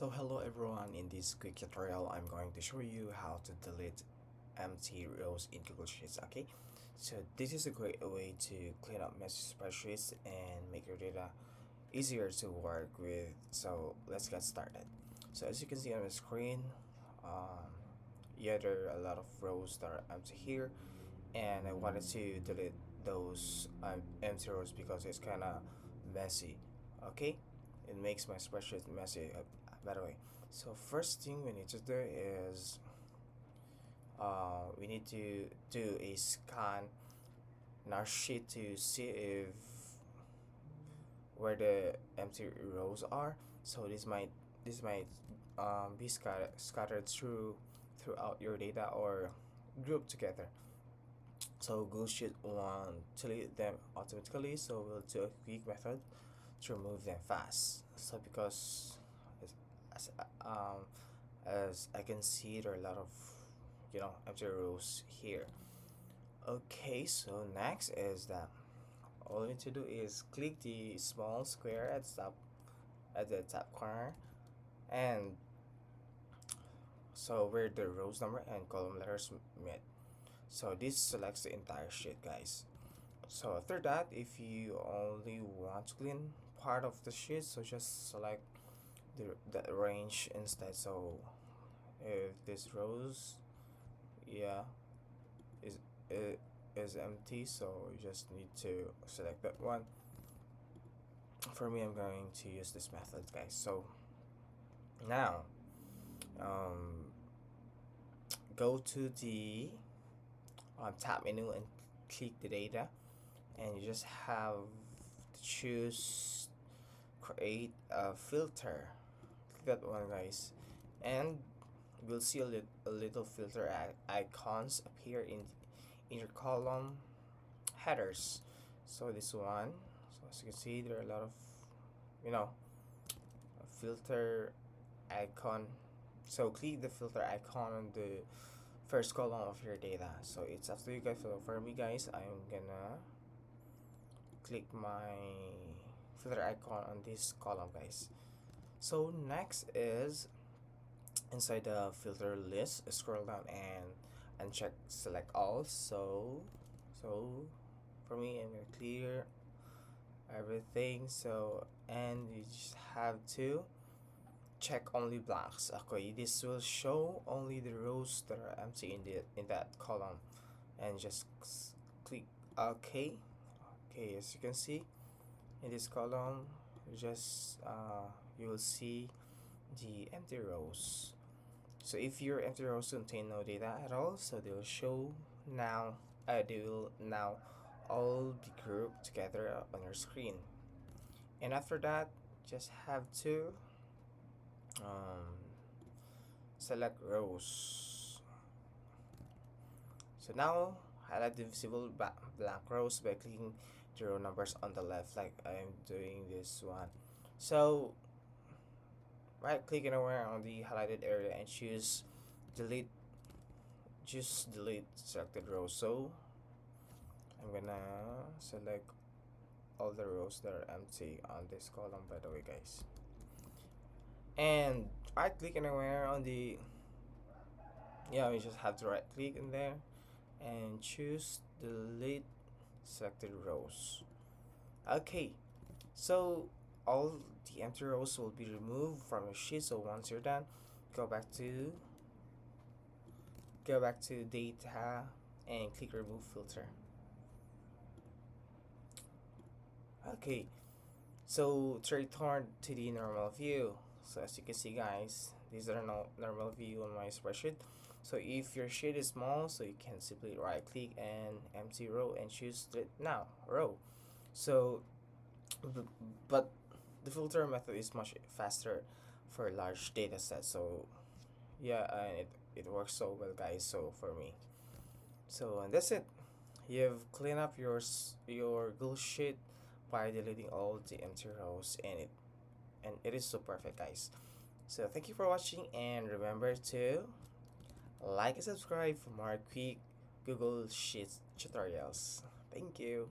So hello everyone, in this quick tutorial I'm going to show you how to delete empty rows in Google Sheets. Okay, so this is a great way to clean up messy spreadsheets and make your data easier to work with. So let's get started. So as you can see on the screen, um, yeah, there are a lot of rows that are empty here, and I wanted to delete those empty rows because it's kind of messy. Okay, it makes my spreadsheet messy, by the way. So first thing we need to do is we need to do a scan in our sheet to see if where the empty rows are. So this might be scattered throughout your data or grouped together. So Google Sheet want to delete them automatically, so we'll do a quick method to remove them fast. So because as, as, um, as I can see, there are a lot of empty rows here. Okay, so next is that all you need to do is click the small square at the top corner, and so where the rows number and column letters meet. So this selects the entire sheet, guys. So after that, if you only want to clean part of the sheet, so just select the range instead. So if this rows, yeah, is is empty, so you just need to select that one. For me, I'm going to use this method, guys. So now, um, go to the tab menu and click the data, and you just have to choose create a filter. Click that one, guys, and we'll see a little filter icons appear in your column headers. So this one, so as you can see, there are a lot of you know filter icon. So click the filter icon on the first column of your data. So it's up to you guys. So for me, guys, I'm gonna click my filter icon on this column, guys. So next is inside the filter list, scroll down and uncheck select all. So for me, I'm gonna clear everything. So and you just have to check only blanks. Okay, this will show only the rows that are empty in that column, and just click OK. Okay, as you can see in this column, you will see the empty rows. So if your empty rows contain no data at all, so they will show now. They will now all be grouped together on your screen. And after that, just have to um, select rows. So now highlight the visible blank rows by clicking the row numbers on the left, like I'm doing this one. So right click anywhere on the highlighted area and choose delete. Just delete selected row. So I'm gonna select all the rows that are empty on this column, by the way, guys. And right click anywhere on the you just have to right click in there and choose delete selected rows. Okay, so all the empty rows will be removed from your sheet. So once you're done, go back to data and click remove filter. Okay, so to return to the normal view, so as you can see, guys, these are no normal view on my spreadsheet. So if your sheet is small, so you can simply right click and empty row and choose delete now row. So but the filter method is much faster for large data sets. So yeah, and it works so well, guys. So for me, so and that's it. You've cleaned up your Google Sheet by deleting all the empty rows, and it is so perfect, guys. So thank you for watching, and remember to like and subscribe for more quick Google Sheets tutorials. Thank you.